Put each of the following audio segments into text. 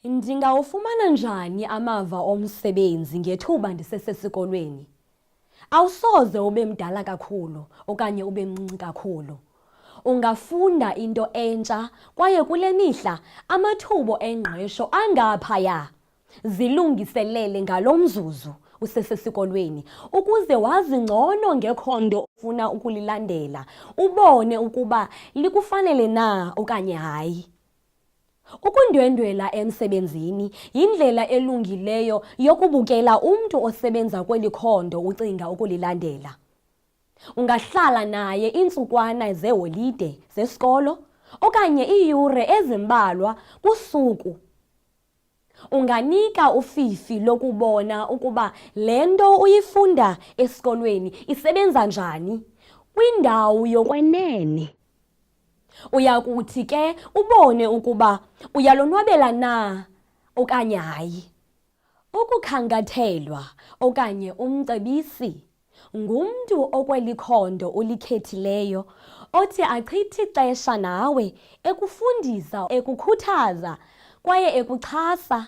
Ndingawufumana njani amava omsebenzi ngethuba ndisesesikolweni? Awusoze ube mdala kakhulu okanye ube mncinci kakhulu. Ungafunda into entsha kwaye kule mihla amathuba engqesho angaphaya. Zilungiselele ngalo mzuzu usesesikolweni ukuze wazi ngcono ngekhondo ofuna ukulilandela, ubone ukuba likufanele na okanye hayi. Ukundwendwela emsebenzini yindlela elungileyo yokubukela umntu osebenza kweli khondo ucinga ukulilandela. Ungahlala naye iintsukwana zeholide zesikolo okanye iiyure ezimbalwa kusuku. Unganika ufifi lokubona ukuba le nto uyifunda esikolweni isebenza njani kwindawo yokwenene. Uyakuthi ke ubone ukuba uyalonwabela na okanye hayi. Ukukhankathelwa okanye umcebisi ngumntu okweli khondo ulikhethileyo othi achithe ixesha nawe ekufundisa, ekukhuthaza kwaye ekuxhasa.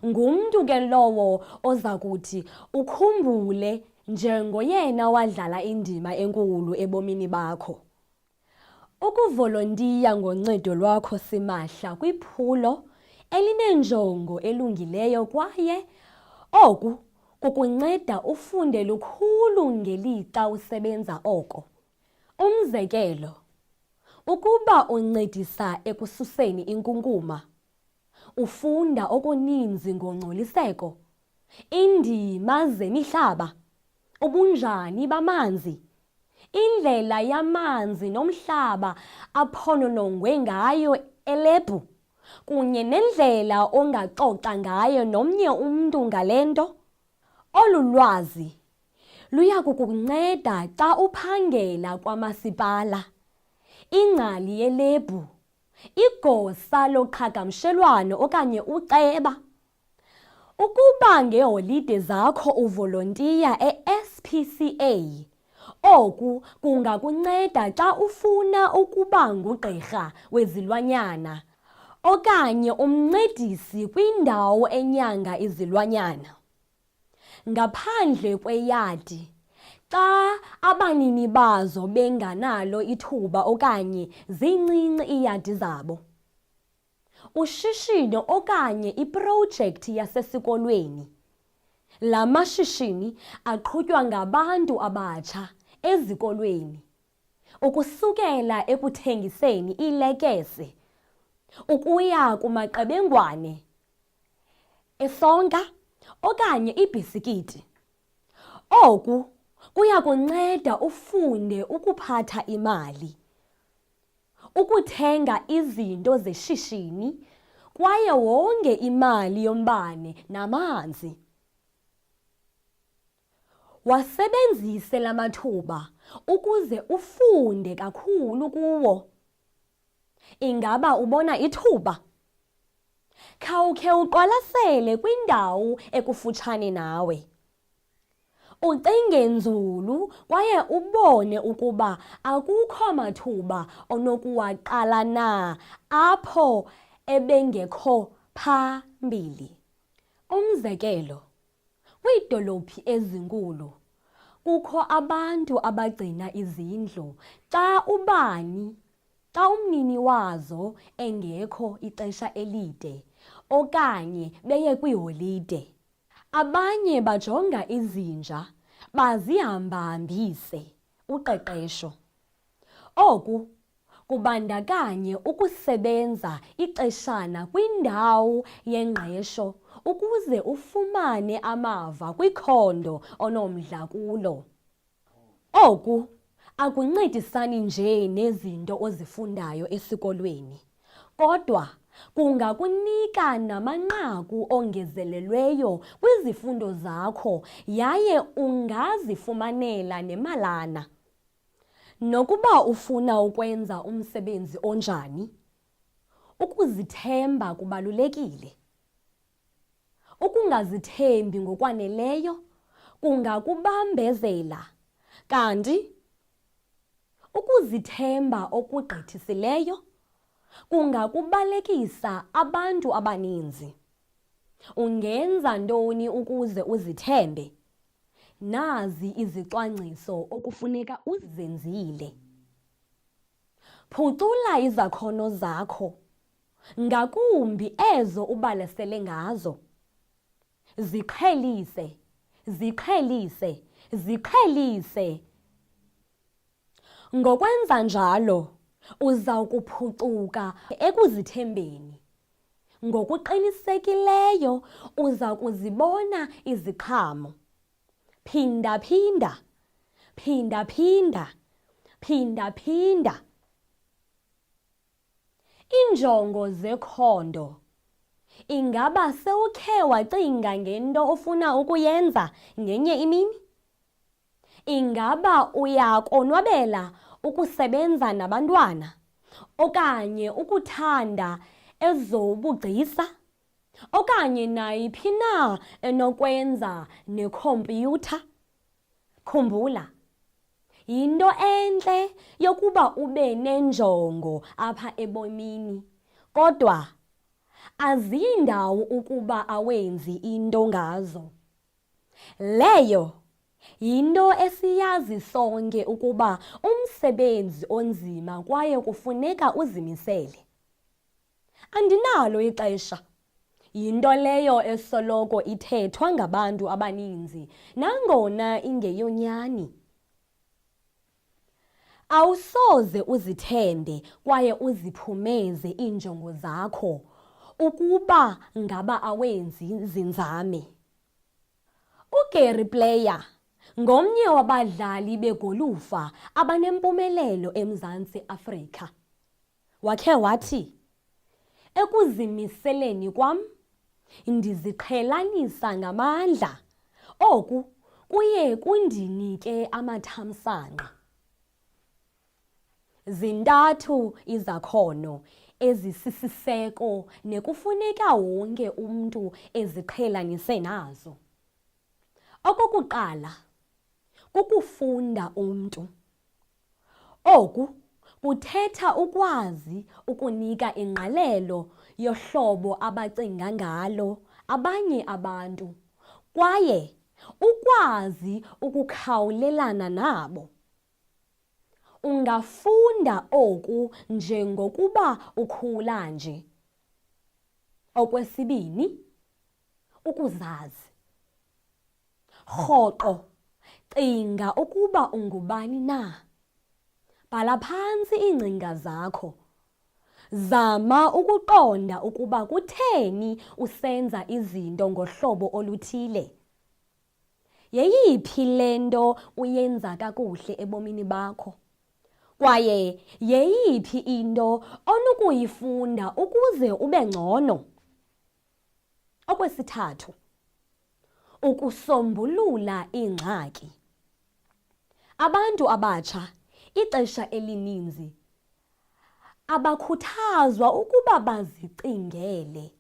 Ngumntu ke lowo oza kuthi ukhumbule njengoyena wadlala indima enkulu ebomini bakho. Ukuvolontiya ngoncedo lwakho simahla kwiphulo elinenjongo elungileyo kwaye oku kukunceda ufunde lukhulu ngelixa usebenza oko. Umzekelo, ukuba uncedisa ekususeni inkunkuma, ufunda okuninzi ngongcoliseko, indima zemihlaba, ubunjani bamanzi, indlela yamanzi nomhlaba aphononongwe ngayo elebhu, kunye nendlela ongaxoxa ngayo nomnye umntu ngale nto. Olu lwazi luya kukunceda xa uphangela kwamasipala, ingcali yelebhu, igosa loqhagamshelwano okanye uceba. Ukuba ngeholide zakho uvolontiya e-SPCA, oku kungakunceda xa ufuna ukuba ngugqirha wezilwanyana okanye umncedisi kwindawo enyanga izilwanyana. Ngaphandle kweyadi, xa abanini bazo benganalo ithuba okanye zincinci iiyadi zabo. Ushishino okanye iprojekthi yasesikolweni. La mashishini aqhutywa ngabantu abatsha ezikolweni, ukusukela ekuthengiseni iilekese ukuya kumaqebengwane esonka okanye ibhisikiti. Oku kuya kunceda ufunde ukuphatha imali, ukuthenga izinto zeshishini kwaye wonge imali yombane namanzi. Wasebenzise la mathuba ukuze ufunde kakhulu kuwo. Ingaba ubona ithuba? Khawukhe uqwalasele kwindawo ekufutshane nawe. Ucinge nzulu kwaye ubone ukuba akukho mathuba onokuwaqala na apho ebengekho phambili. Umzekelo, kwiidolophi ezinkulu kukho abantu abagcina izindlu xa umnini wazo engekho ixesha elide okanye beye kwiholide. Abanye bajonga izinja bazihamba-hambise uqeqesho. Oku kubandakanye ukusebenza ixeshana kwindawo yengqesho ukuze ufumane amava kwikhondo onomdla kulo. Oku akuncedisani nje nezinto ozifundayo esikolweni, kodwa kungakunika namanqaku ongezelelweyo kwizifundo zakho yaye ungazifumanela nemalana. Nokuba ufuna ukwenza umsebenzi onjani, ukuzithemba kubalulekile. Ukungazithembi ngokwaneleyo kungakubambezela, kanti ukuzithemba okugqithisileyo kungakubalekisa abantu abaninzi. Ungenza ntoni ukuze uzithembe? Nazi izicwangciso okufuneka uzenzile. Phucula izakhono zakho, ngakumbi ezo ubalasele ngazo. Ziqhelise, ziqhelise, ziqhelise. Ngokwenza njalo, uza kuphucuka ekuzithembeni. Ngokuqinisekileyo uza kuzibona iziqhamo. Phinda-phinda, phinda-phinda, phinda-phinda. Iinjongo zekhondo. Ingaba sewukhe wacinga ngento ofuna ukuyenza ngenye imini? Ingaba uyakonwabela ukusebenza nabantwana okanye ukuthanda ezobugcisa okanye nayiphi na enokwenza nekhompyutha? Khumbula, yinto entle yokuba ube nenjongo apha ebomini, kodwa aziyindawo ukuba awenzi into ngazo. Leyo yinto esiyazi sonke ukuba umsebenzi onzima kwaye kufuneka uzimisele. Andinalo ixesha. Yinto leyo esoloko ithethwa ngabantu abaninzi, nangona ingeyonyani. Awusoze uzithembe kwaye uziphumeze iinjongo zakho ukuba ngaba awenzi zinzame. UGary Player ngomnye wabadlali begolufa abanempumelelo eMzantsi Afrika. Wakhe wathi, ekuzimiseleni kwam, ndiziqhelanisa ngamandla. Oku kuye kundinike amathamsanqa. Zintathu izakhono ezisisiseko nekufuneka wonke umntu eziqhelanise nazo. Okokuqala, kukufunda umntu. Oku kuthetha ukwazi ukunika ingqalelo yohlobo abacinga ngalo abanye abantu kwaye ukwazi ukukhawulelana nabo. Ungafunda oku njengokuba ukhula nje. Okwesibini, ukuzazi. Rhoqo cinga ukuba ungubani na. Bhala phantsi iingcinga zakho. Zama ukuqonda ukuba kutheni usenza izinto ngohlobo oluthile. Yeyiphi le nto uyenza kakuhle ebomini bakho? Kwaye yeyiphi into onokuyifunda ukuze ube ngcono? Okwesithathu, ukusombulula iingxaki. Abantu abatsha ixesha elininzi abakhuthazwa ukuba bazicingele.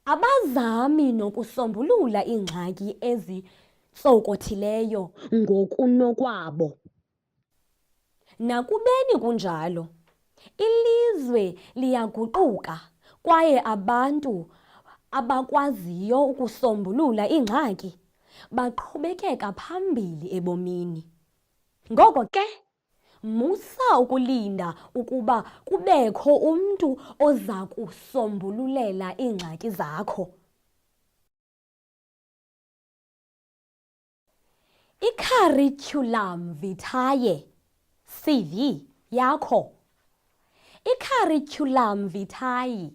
Abazami nokusombulula iingxaki ezitsokothileyo ngokunokwabo. Nakubeni kunjalo, ilizwe liyaguquka kwaye abantu abakwaziyo ukusombulula iingxaki baqhubekeka phambili ebomini. Ngoko ke, musa ukulinda ukuba kubekho umntu oza kusombululela iingxaki zakho. Ikharityhulam vitae, CV yakho. Ikharityhulam vitae,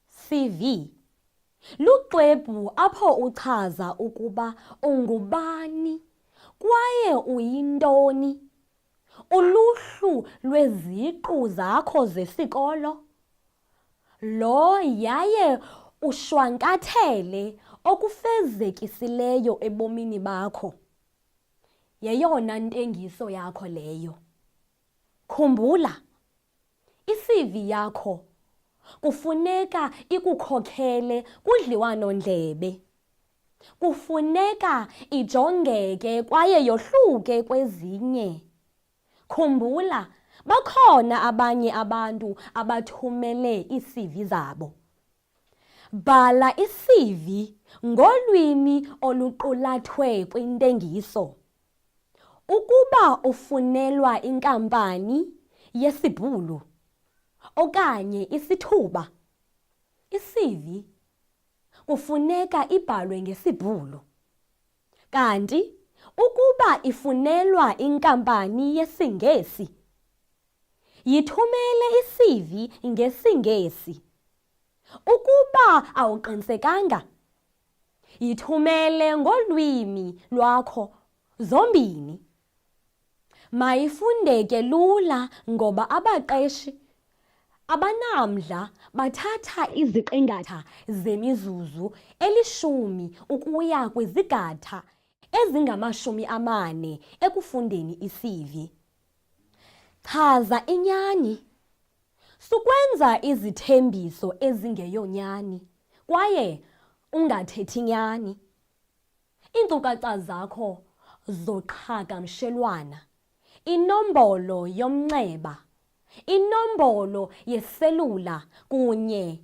CV, luxwebhu apho uchaza ukuba ungubani kwaye uyintoni. Uluhlu lweziqu zakho zesikolo. Lo yaye ushwankathele okufezekisileyo ebomini bakho. Yeyona ntengiso yakho leyo. Khumbula, i-CV yakho kufuneka ikukhokhele kudliwano-ndlebe. Kufuneka ijongeke kwaye yohluke kwezinye. Khumbula, bakhona abanye abantu abathumele ii-CV zabo. Bhala i-CV ngolwimi oluqulathwe kwintengiso. Ukuba ufunelwa inkampani yesiBhulu okanye isithuba, i-CV kufuneka ibhalwe ngesiBhulu. Kanti ukuba ifunelwa inkampani yesiNgesi, yithumele i-CV ngesiNgesi. Ukuba awuqinisekanga, yithumele ngolwimi lwakho zombini. Mayifundeke lula ngoba abaqeshi abanamdla bathatha iziqingatha zemizuzu 10 ukuya kwizigatha ezingama-40 ekufundeni i-CV. Chaza inyani. Sukwenza izithembiso ezingeyonyani kwaye ungathethi nyani. Iinkcukacha zakho zoqhagamshelwano, inombolo yomnxeba, inombolo yeselula kunye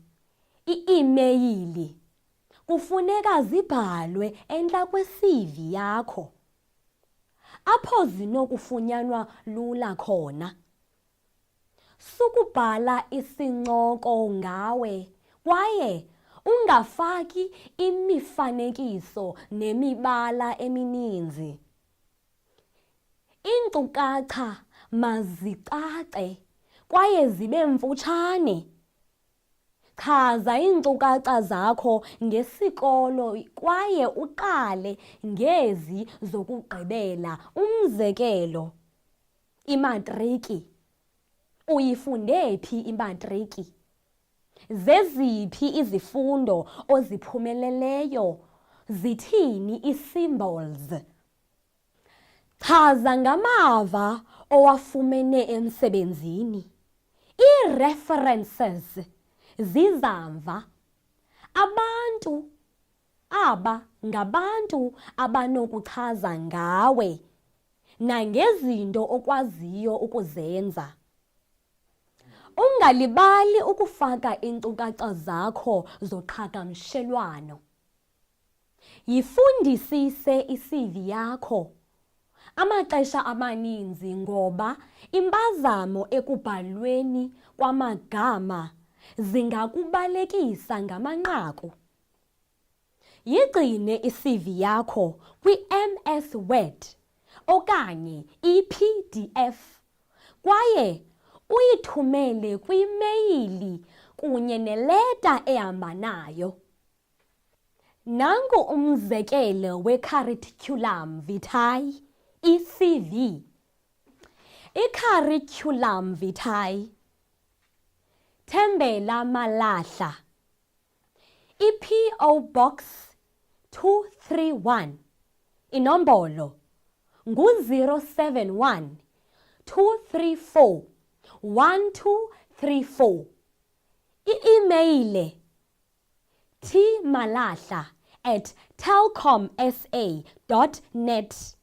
i-imeyili kufuneka zibhalwe entla kwe-CV yakho, apho zinokufunyanwa lula khona. Sukubhala isincoko ngawe kwaye ungafaki imifanekiso nemibala emininzi. Iinkcukacha mazicace kwaye zibe mfutshane. Chaza iinkcukacha zakho ngesikolo kwaye uqale ngezi zokugqibela. Umzekelo, imatriki. Uyifunde phi imatriki? Zeziphi izifundo oziphumeleleyo? Zithini ii-symbols? Chaza ngamava owafumene emsebenzini. Ii-references zizamva. Abantu aba ngabantu abanokuchaza ngawe nangezinto okwaziyo ukuzenza. Ungalibali ukufaka iinkcukacha zakho zoqhagamshelwano. Yifundisise i-CV yakho amaxesha amaninzi ngoba impazamo ekubhalweni kwamagama zingakubalekisa ngamanqaku. Yigcine i-CV yakho kwi-MS Word okanye i-PDF kwaye uyithumele kwimeyili kunye neleta ehamba nayo. Nanku umzekelo we-curriculum vitae, i-CV. I-curriculum vitae. Thembela Malahla, i-PO Box 231, inombolo ngu-071 234 1234. I-imeyile tmalahla@telkomsa.net.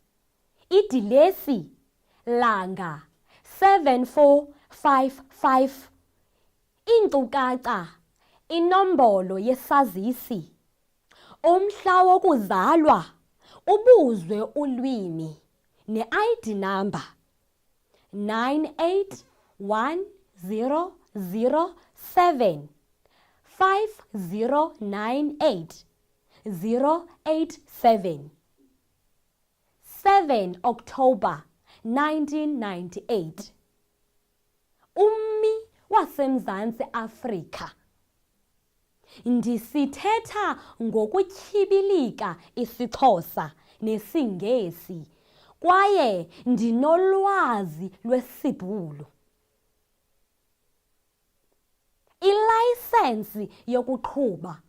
Idilesi Langa 7455. Iinkcukacha, inombolo yesazisi, umhla wokuzalwa, ubuzwe ulwimi ne-ID number 981007 5098 087. 7 October 1998. Ummi waseMzantsi Afrika. Ndisithetha ngokutyibilika isiXhosa nesiNgesi kwaye ndinolwazi lwesiBhulu. Ilayisensi yokuqhuba.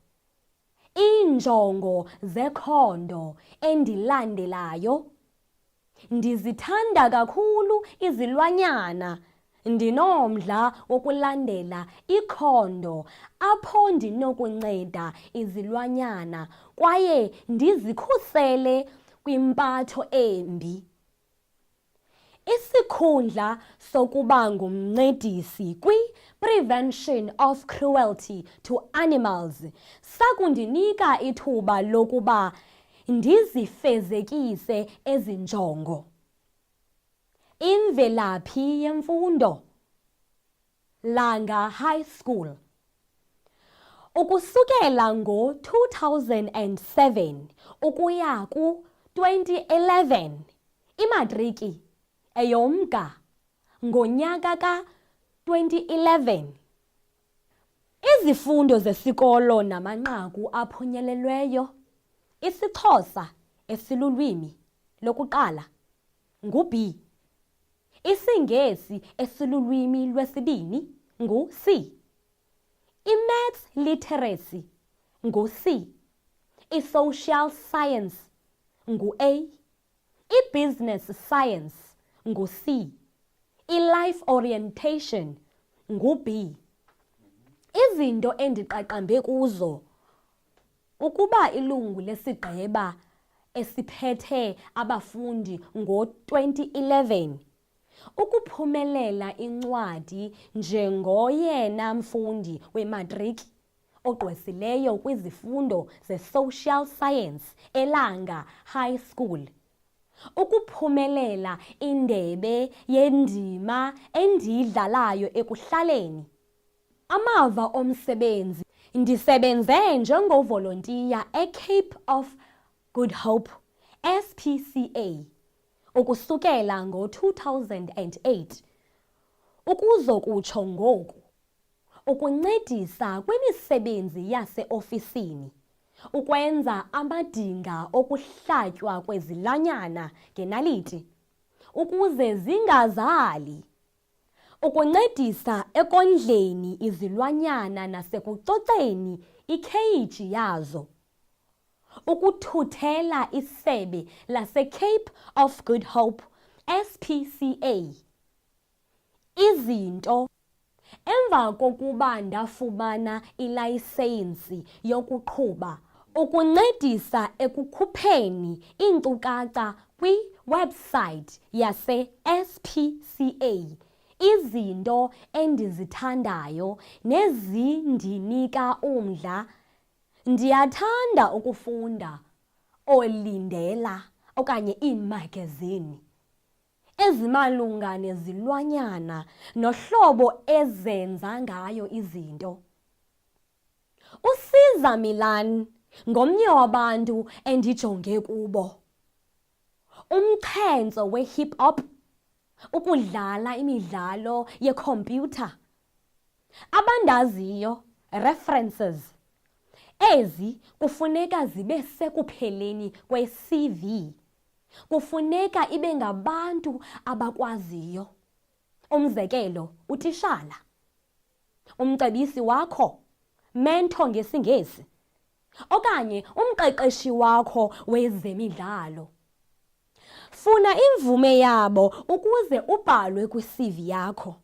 Iinjongo zekhondo endilandelayo. Ndizithanda kakhulu izilwanyana. Ndinomdla wokulandela ikhondo apho ndinokunceda izilwanyana kwaye ndizikhusele kwimpatho embi. Isikhundla sokuba ngumncedisi kwi-Prevention of Cruelty to Animals sakundinika ithuba lokuba ndizifezekise ezi njongo. Imvelaphi yemfundo. Langa High School. Ukusukela ngo-2007 ukuya ku-2011, imatriki eyomnga ngonyaka ka-2011. Izifundo zesikolo namanqaku aphunyelelweyo. IsiXhosa esilulwimi lokuqala ngu-B. IsiNgesi esilulwimi lwesibini ngu-C. I-Maths Literacy ngu-C. I-Social Science ngu-A. I-Business Science ngu-C. I-Life Orientation ngu-B. Izinto endiqaqambe kuzo: ukuba ilungu lesigqeba esiphethe abafundi ngo-2011, ukuphumelela incwadi njengoyena mfundi wematriki ogqwesileyo kwizifundo ze-Social Science eLanga High School, ukuphumelela indebe yendima endiyidlalayo ekuhlaleni, amava omsebenzi. Ndisebenze njengovolontiya eCape of Good Hope, SPCA, ukusukela ngo-2008 ukuzokutsho ngoku, ukuncedisa kwimisebenzi yaseofisini, ukwenza amadinga okuhlatywa kwezilwanyana ngenaliti ukuze zingazali, ukuncedisa ekondleni izilwanyana nasekucoceni ikheyiji yazo, ukuthuthela isebe laseCape of Good Hope, SPCA. Izinto. Emva kokuba ndafumana ilayisensi yokuqhuba, ukuncedisa ekukhupheni iinkcukacha kwiwebsite yase-SPCA, izinto endizithandayo nezindinika umdla. Ndiyathanda ukufunda oolindela okanye iimagazini ezimalunga nezilwanyana nohlobo ezenza ngayo izinto. uSiza Milan ngomnye wabantu endijonge kubo. Umxhentso we-hip hop, ukudlala imidlalo yekhompyutha. Abandaziyo, references. Ezi kufuneka zibe sekupheleni kwe-CV. Kufuneka ibe ngabantu abakwaziyo. Umzekelo, utishala. Umcebisi wakho, mentor ngesiNgesi. Okanye umqeqeshi wakho wezemidlalo. Funa imvume yabo ukuze ubhalwe kwi-CV yakho.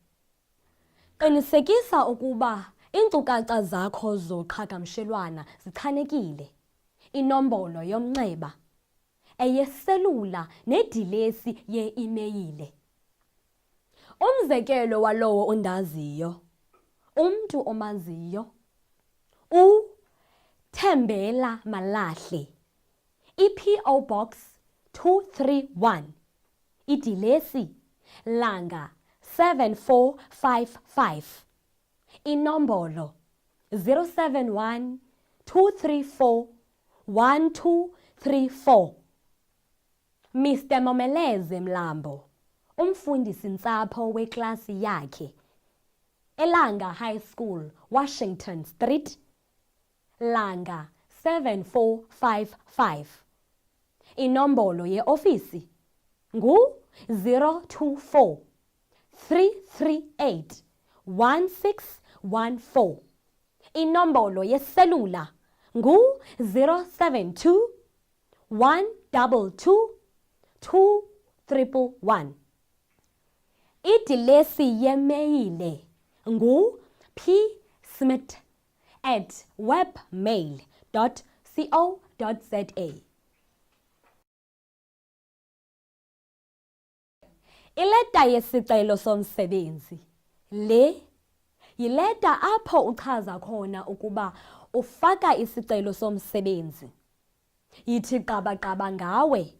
Qinisekisa ukuba iinkcukacha zakho zoqhagamshelwano zichanekile. Inombolo yomnxeba, eyeselula nedilesi ye-imeyile. Umzekelo walowo undaziyo, umntu omaziyo, uThembela Malahle, i-PO Box 231, idilesi Langa 7455, inombolo 071 234 1234. Mr. Momeleze Mlambo, umfundisi-ntsapho weklasi yakhe, eLanga High School, Washington Street, Langa 7455. Inombolo ye-ofisi ngu-024 338 1614. Inombolo yeselula ngu-072 122 2111. Idilesi yemeyile ngu p.smith@webmail.co.za. Ileta yesicelo somsebenzi. Le yileta apho uchaza khona ukuba ufaka isicelo somsebenzi. Yithi gqabagqaba ngawe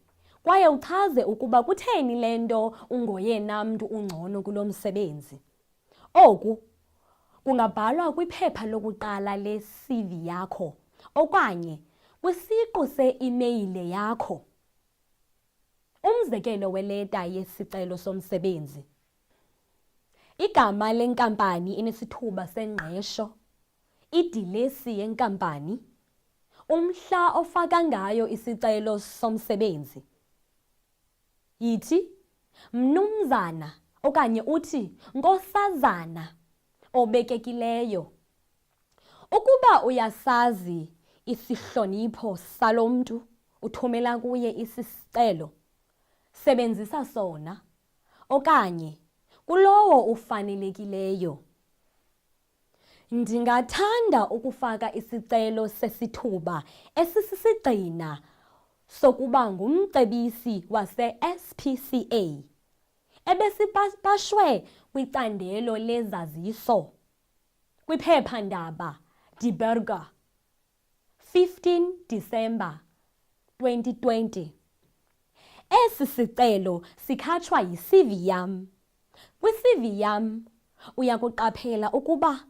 kwaye uchaze ukuba kutheni le nto ungoyena mntu ungcono kulo msebenzi. Oku kungabhalwa kwiphepha lokuqala le-CV yakho okanye kwisiqu se-imeyile yakho. Umzekelo weleta yesicelo somsebenzi. Igama lenkampani enesithuba sengqesho, idilesi yenkampani, umhla ofaka ngayo isicelo somsebenzi. Yithi mnumzana okanye uthi nkosazana obekekileyo. Ukuba uyasazi isihlonipho salo mntu uthumela kuye isicelo, sebenzisa sona okanye kulowo ufanelekileyo. Ndingathanda ukufaka isicelo sesithuba esisisigxina sokuba ngumcebisi wase-SPCA ebesipapashwe kwicandelo lezaziso kwiphephandaba Die Burger 15 Disemba 2020. Esi sicelo sikhatshwa yi-CV yam. Kwi-CV yam uya kuqaphela ukuba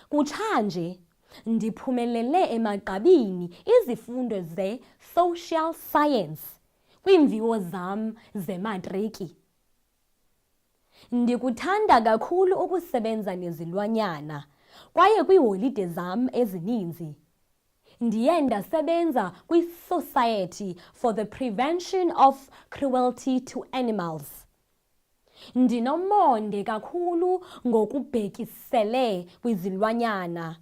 kutshanje ndiphumelele emagqabini izifundo ze-Social Science kwiimviwo zam zematriki. Ndikuthanda kakhulu ukusebenza nezilwanyana kwaye kwiiholide zam ezininzi ndiye ndasebenza kwi-Society for the Prevention of Cruelty to Animals. Ndinomonde kakhulu ngokubhekisele kwizilwanyana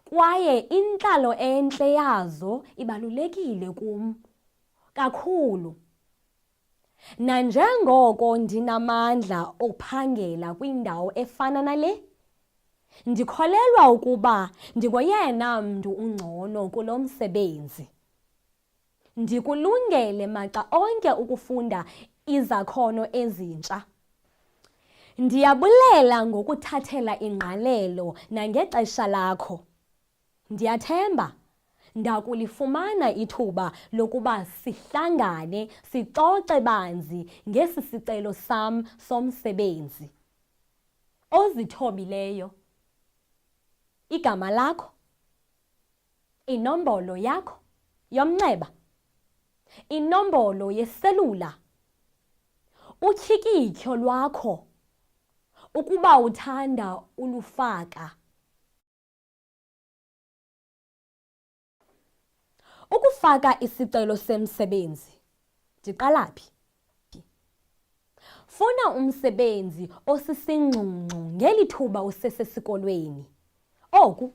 kwaye intlalo entle yazo ibalulekile kum kakhulu. Nanjengoko ndinamandla ophangela kwindawo efana nale, ndikholelwa ukuba ndingoyena mntu ungcono kulo msebenzi. Ndikulungele maxa onke ukufunda izakhono ezintsha. Ndiyabulela ngokuthathela ingqalelo nangexesha lakho. Ndiyathemba ndakulifumana ithuba lokuba sihlangane sixoxe banzi ngesi sicelo sam somsebenzi. Ozithobileyo, igama lakho, inombolo yakho yomnxeba, inombolo yeselula, utyikityo lwakho ukuba uthanda ulufaka. Ukufaka isicelo semsebenzi. Ndiqala phi? Funa umsebenzi osisingxungxu ngeli thuba usesesikolweni. Oku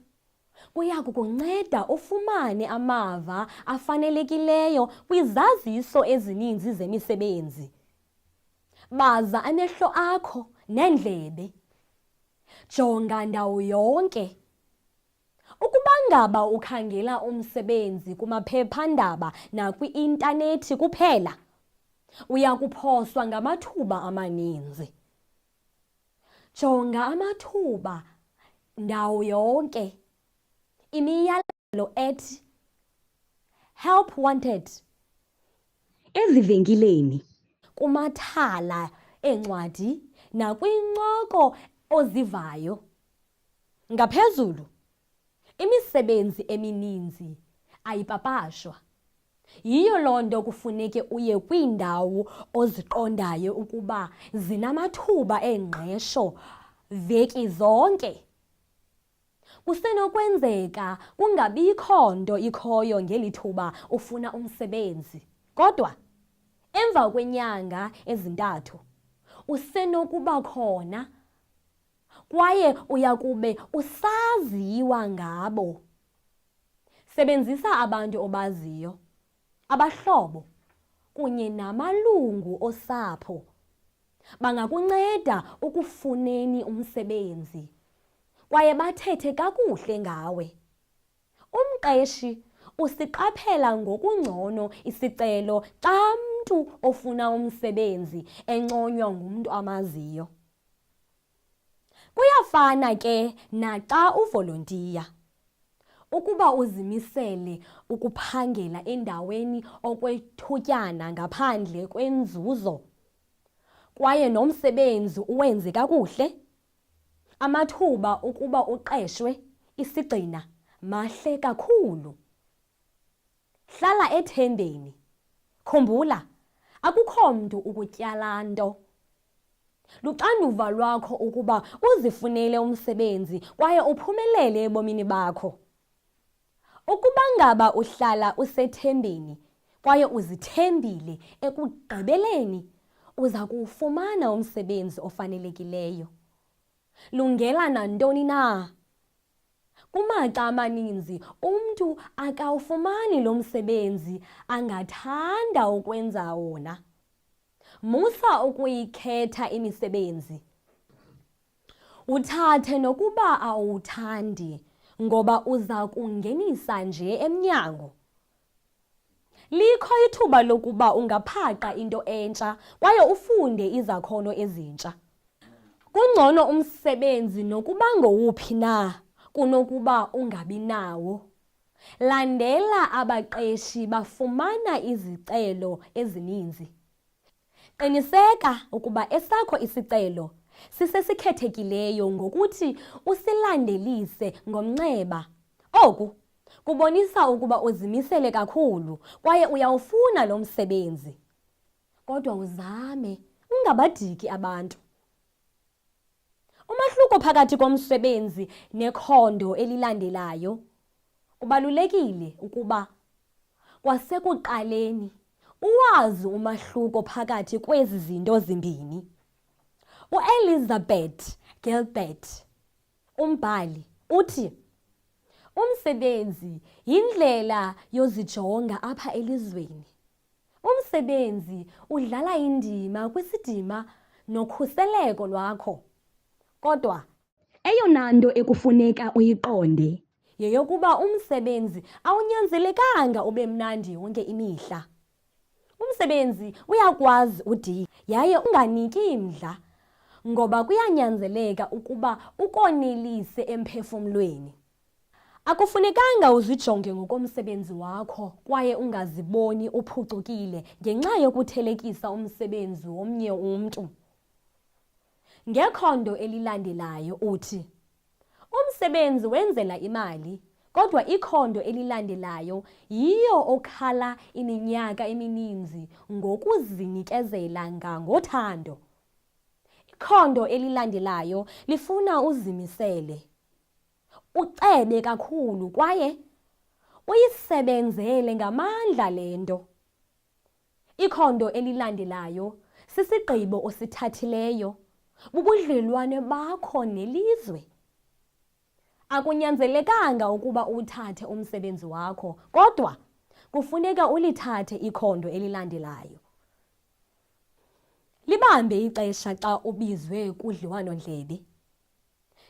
kuya kukunceda ufumane amava afanelekileyo kwizaziso ezininzi zemisebenzi. Baza amehlo akho neendlebe. Jonga ndawo yonke. Ukuba ngaba ukhangela umsebenzi kumaphephandaba nakwi-intanethi kuphela, uya kuphoswa ngamathuba amaninzi. Jonga amathuba ndawo yonke. Imiyalelo ethi help wanted ezivenkileni, kumathala eencwadi nakwiincoko ozivayo. Ngaphezulu, imisebenzi emininzi ayipapashwa. Yiyo loo nto kufuneke uye kwiindawo oziqondayo ukuba zinamathuba engqesho veki zonke. Kusenokwenzeka kungabikho nto ikhoyo ngeli thuba ufuna umsebenzi, kodwa emva kwenyanga ezintathu usenokuba khona kwaye uya kube usaziwa ngabo. Sebenzisa abantu obaziyo, abahlobo kunye namalungu osapho. Bangakunceda ukufuneni umsebenzi kwaye bathethe kakuhle ngawe. Umqeshi usiqaphela ngokungcono isicelo xa umntu ofuna umsebenzi enconywa ngumntu amaziyo. Kuyafana ke naxa uvolontiya. Ukuba uzimisele ukuphangela endaweni okwethutyana ngaphandle kwenzuzo, kwaye nomsebenzi uwenze kakuhle, amathuba ukuba uqeshwe isigxina mahle kakhulu. Hlala ethembeni. Khumbula, akukho mntu ukutyala nto. Luxanduva lwakho ukuba uzifunele umsebenzi kwaye uphumelele ebomini bakho. Ukuba ngaba uhlala usethembeni kwaye uzithembile, ekugqibeleni uza kuwufumana umsebenzi ofanelekileyo. Lungela nantoni na. Kumaxa amaninzi umntu akawufumani lo msebenzi angathanda ukwenza wona. Musa ukuyikhetha imisebenzi. Uthathe nokuba awuthandi, ngoba uza kungenisa nje emnyango. Likho ithuba lokuba ungaphaqa into entsha kwaye ufunde izakhono ezintsha. Kungcono umsebenzi nokuba ngowuphi na kunokuba ungabi nawo. Landela abaqeshi bafumana izicelo ezininzi. Qiniseka ukuba esakho isicelo sisesikhethekileyo ngokuthi usilandelise ngomnxeba. Oku kubonisa ukuba uzimisele kakhulu kwaye uyawufuna lo msebenzi. Kodwa uzame ungabadiki abantu. Umahluko phakathi komsebenzi nekhondo elilandelayo. Kubalulekile ukuba kwasekuqaleni uwazi umahluko phakathi kwezi zinto zimbini. U-Elizabeth Gilbert, umbhali, uthi umsebenzi yindlela yozijonga apha elizweni. Umsebenzi udlala indima kwisidima nokhuseleko lwakho. Kodwa eyona nto ekufuneka uyiqonde yeyokuba umsebenzi awunyanzelekanga ube mnandi yonke imihla. Umsebenzi uyakwazi udika yaye unganiki mdla, ngoba kuyanyanzeleka ukuba ukonelise emphefumlweni. Akufunekanga uzijonge ngokomsebenzi wakho kwaye ungaziboni uphucukile ngenxa yokuthelekisa umsebenzi womnye umntu. Ngekhondo elilandelayo uthi, umsebenzi wenzela imali, kodwa ikhondo elilandelayo yiyo okhala iminyaka emininzi ngokuzinikezela ngothando. Ikhondo elilandelayo lifuna uzimisele, ucebe kakhulu kwaye uyisebenzele ngamandla le nto. Ikhondo elilandelayo sisigqibo osithathileyo, bubudlelwane bakho nelizwe. Akunyanzelekanga ukuba uthathe umsebenzi wakho, kodwa kufuneka ulithathe ikhondo elilandelayo. Libambe ixesha xa ubizwe kudliwano-ndlebe.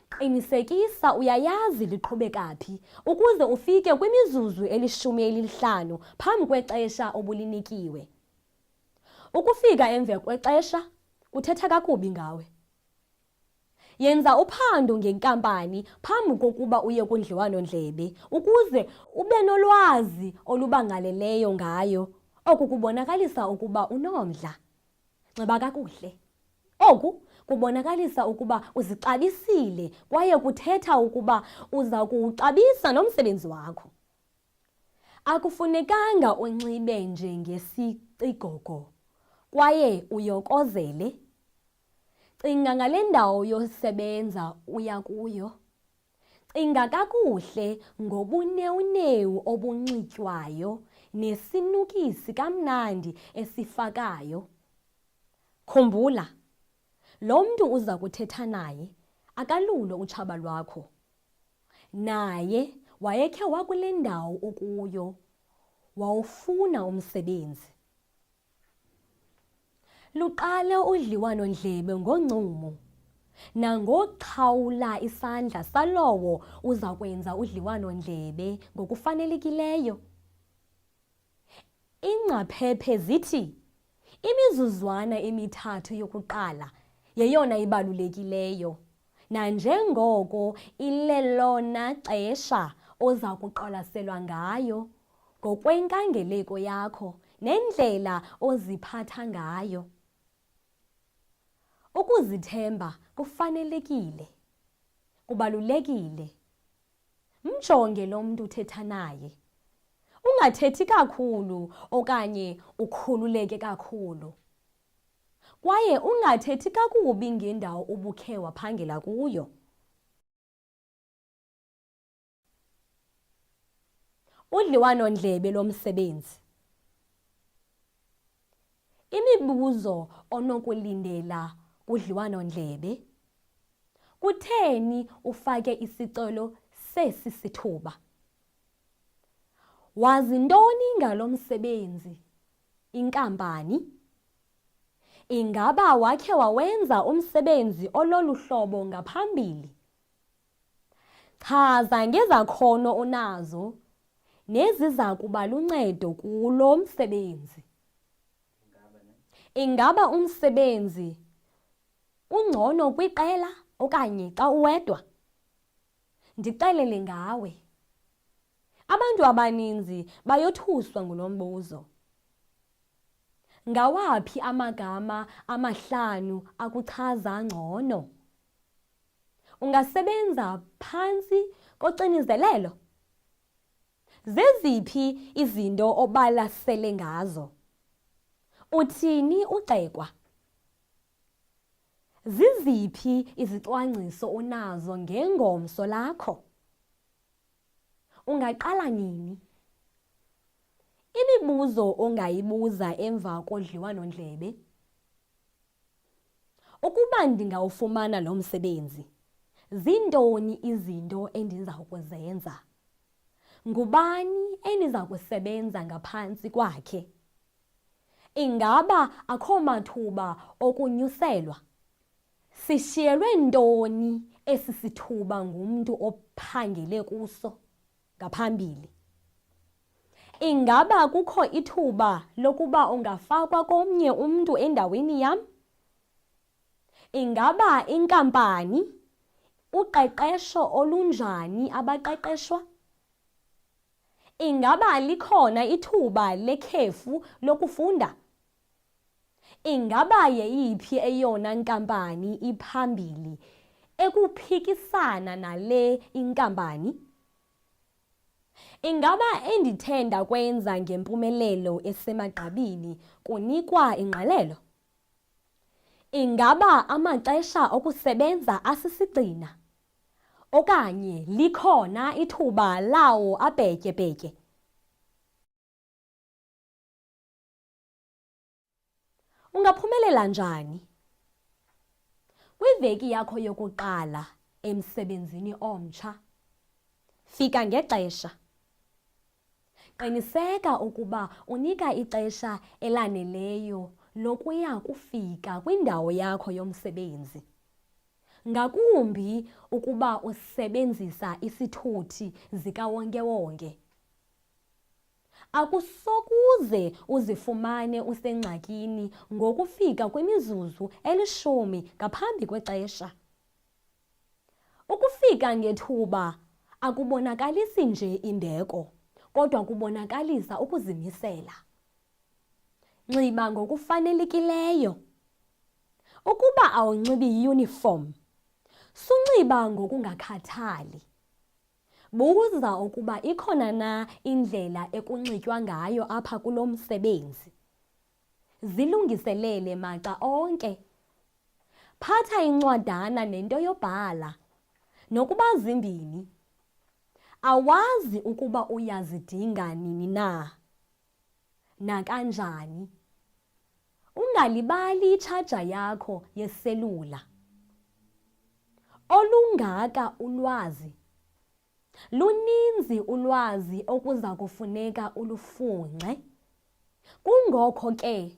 Qinisekisa uyayazi liqhubeka phi ukuze ufike kwimizuzu 15 phambi kwexesha obulinikiwe. Ukufika emva kwexesha kuthetha kakubi ngawe. Yenza uphando ngenkampani phambi kokuba uye kudliwano-ndlebe ukuze ube nolwazi olubangaleleyo ngayo. Oku kubonakalisa ukuba unomdla. Nxiba kakuhle. Oku kubonakalisa ukuba uzixabisile kwaye kuthetha ukuba uza kuwuxabisa nomsebenzi wakho. Akufunekanga unxibe njengesicigogo kwaye uyokozele. Cinga ngale ndawo yosebenza uya kuyo. Cinga kakuhle ngobunewunewu obunxitywayo nesinukisi kamnandi esifakayo. Khumbula, lo mntu uza kuthetha naye akalulo utshaba lwakho. Naye wayekhe wakule ndawo ukuyo, wawufuna umsebenzi. Luqale udliwano-ndlebe ngoncumo, nangoqhawula isandla salowo uza kwenza udliwano-ndlebe ngokufanelekileyo. Ingcaphephe zithi, Imizuzwana emithathu yokuqala yeyona ibalulekileyo, nanjengoko ilelona xesha oza kuqwalaselwa ngayo ngokwenkangeleko yakho nendlela oziphatha ngayo. Ukuzithemba kufanelekile, kubalulekile. Mjonge lo mntu uthetha naye. Ungathethi kakhulu okanye ukhululeke kakhulu. Kwaye ungathethi kakubi ngendawo ubukhe waphangela kuyo. Udliwano-ndlebe lomsebenzi. Imibuzo onokulindela kudliwano-ndlebe. Kutheni ufake isicelo sesi sithuba? Wazi ntoni ngalo msebenzi, inkampani? Ingaba wakhe wawenza umsebenzi ololu hlobo ngaphambili? Chaza ngezakhono onazo neziza kuba luncedo kulo msebenzi. Ingaba umsebenzi ungcono kwiqela okanye xa uwedwa? Ndixelele ngawe. Abantu abaninzi bayothuswa ngulo mbuzo. Ngawaphi amagama amahlanu akuchaza ngcono? Ungasebenza phantsi kocinizelelo? Zeziphi izinto obalasele ngazo? Uthini ugxekwa? Ziziphi izicwangciso onazo ngengomso lakho? Ungaqala nini? Imibuzo ongayibuza emva kodliwano-ndlebe. Ukuba ndingawufumana lo msebenzi, zintoni izinto endiza kuzenza? Ngubani endiza kusebenza ngaphantsi kwakhe? Ingaba akho mathuba okunyuselwa? Sishiyelwe ntoni esi sithuba ngumntu ophangele kuso ngaphambili? Ingaba kukho ithuba lokuba ungafakwa komnye umntu endaweni yam? Ingaba inkampani uqeqesho olunjani abaqeqeshwa? Ingaba likhona ithuba lekhefu lokufunda? Ingaba yeyiphi eyona nkampani iphambili ekuphikisana nale inkampani? Ingaba endithe ndakwenza ngempumelelo esemagqabini kunikwa ingqalelo? Ingaba amaxesha okusebenza asisigxina? Okanye likhona ithuba lawo abhetye-bhetye? Ungaphumelela njani? Kwiveki yakho yokuqala emsebenzini omtsha, fika ngexesha. Qiniseka ukuba unika ixesha elaneleyo lokuya kufika kwindawo yakho yomsebenzi. Ngakumbi ukuba usebenzisa isithuthi zikawonke-wonke. Akusokuze uzifumane usengxakini ngokufika kwimizuzu 10 ngaphambi kwexesha. Ukufika ngethuba akubonakalisi nje imbeko, kodwa kubonakalisa ukuzimisela. Nxiba ngokufanelekileyo. Ukuba awunxibi iyunifomu, sunxiba ngokungakhathali. Buza ukuba ikhona na indlela ekunxitywa ngayo apha kulo msebenzi. Zilungiselele maxa onke. Phatha incwadana nento yobhala, nokuba zimbini. Awazi ukuba uyazidinga nini na? Nakanjani? Ungalibali itshaja yakho yeselula. Olungaka ulwazi. Luninzi ulwazi okuza kufuneka ulufunxe. Kungoko ke,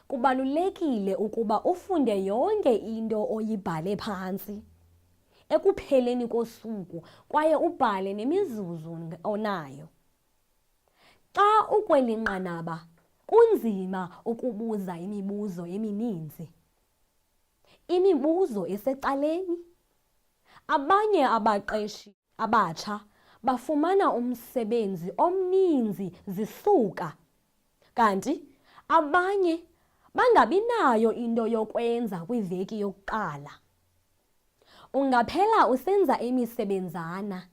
kubalulekile ukuba ufunde yonke into oyibhale phantsi ekupheleni kosuku kwaye ubhale nemizuzu onayo. Xa ukweli nqanaba, kunzima ukubuza imibuzo emininzi. Imibuzo esecaleni. Abanye abaqeshi abatsha bafumana umsebenzi omninzi zisuka, kanti abanye bangabi nayo into yokwenza kwiveki yokuqala. Ungaphela usenza imisebenzana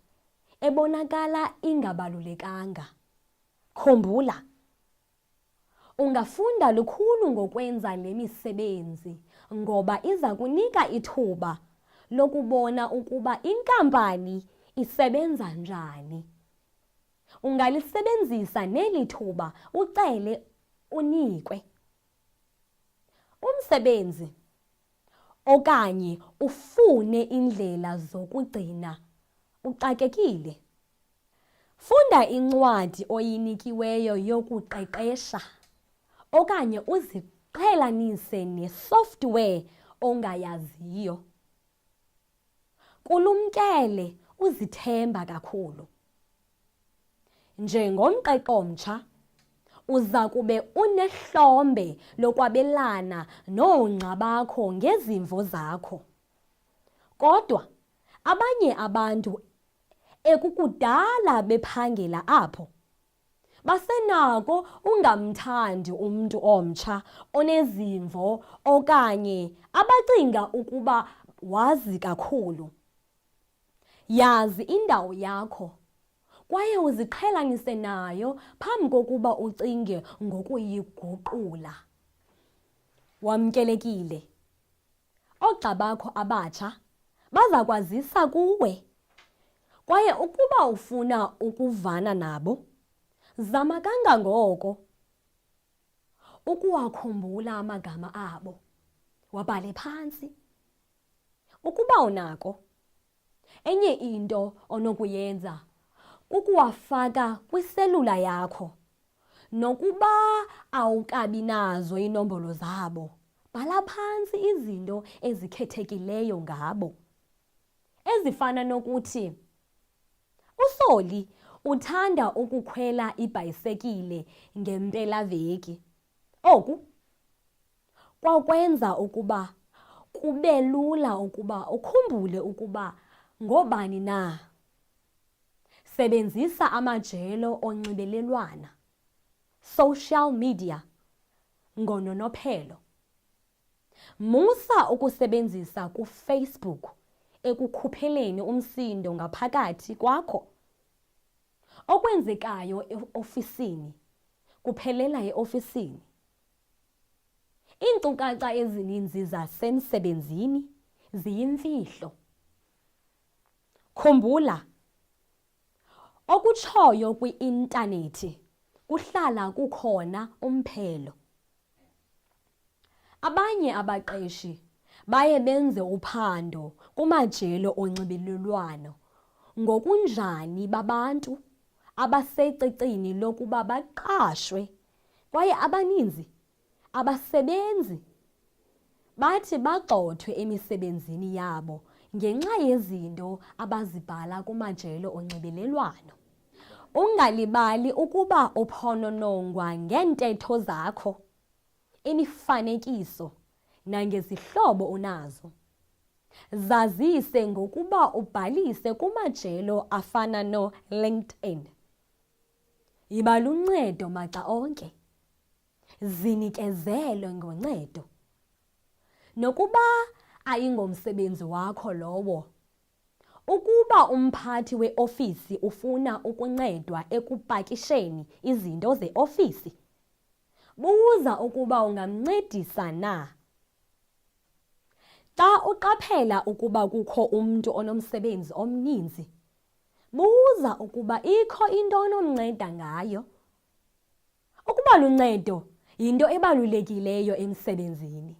ebonakala ingabalulekanga. Khumbula, ungafunda lukhulu ngokwenza le misebenzi ngoba iza kunika ithuba lokubona ukuba inkampani isebenza njani. Ungalisebenzisa neli thuba ucele unikwe umsebenzi okanye ufune indlela zokugcina uxakekile. Funda incwadi oyinikiweyo yokuqeqesha okanye uziqhelanise nesoftware ongayaziyo. Kulumkele uzithemba kakhulu. Njengomqeqomtsha, uza kube unehlombe lokwabelana noongqa bakho ngezimvo zakho. Kodwa abanye abantu ekukudala bephangela apho basenako ungamthandi umntu omtsha onezimvo okanye abacinga ukuba wazi kakhulu. Yazi indawo yakho kwaye uziqhelanise nayo phambi kokuba ucinge ngokuyiguqula. Wamkelekile. Oogxa bakho abatsha baza kwazisa kuwe, kwaye ukuba ufuna ukuvana nabo, zama kangangoko ukuwakhumbula amagama abo, wabhale phantsi. Ukuba unako, enye into onokuyenza kukuwafaka kwiselula yakho. Nokuba awukabi nazo iinombolo zabo, bhala phantsi izinto ezikhethekileyo ngabo, ezifana nokuthi uSoli uthanda ukukhwela ibhayisekile ngempelaveki. Oku kwakwenza ukuba kube lula ukuba ukhumbule ukuba ngobani na. Sebenzisa amajelo onxibelelwana, social media, ngononophelo. Musa ukusebenzisa kuFacebook ekukhupheleni umsindo ngaphakathi kwakho. Okwenzekayo eofisini kuphelela eofisini. Iinkcukacha ezininzi zasemsebenzini ziyimfihlo. Khumbula, okutshoyo kwi-intanethi kuhlala kukhona umphelo. Abanye abaqeshi baye benze uphando kumajelo onxibelelwano ngokunjani babantu abasecicini lokuba baqashwe, kwaye abaninzi abasebenzi bathi bagxothwe emisebenzini yabo ngenxa yezinto abazibhala kumajelo onxibelelwano. Ungalibali ukuba uphononongwa ngeentetho zakho, imifanekiso nangezihlobo unazo. Zazise ngokuba ubhalise kumajelo afana no-LinkedIn. Yiba luncedo maxa onke. Zinikezele ngoncedo. Nokuba ayingomsebenzi wakho lowo, ukuba umphathi weofisi ufuna ukuncedwa ekupakisheni izinto zeofisi, buza ukuba ungamncedisa na. Xa uqaphela ukuba kukho umntu onomsebenzi omninzi, buza ukuba ikho into onomnceda ngayo. Ukuba luncedo yinto ebalulekileyo emsebenzini.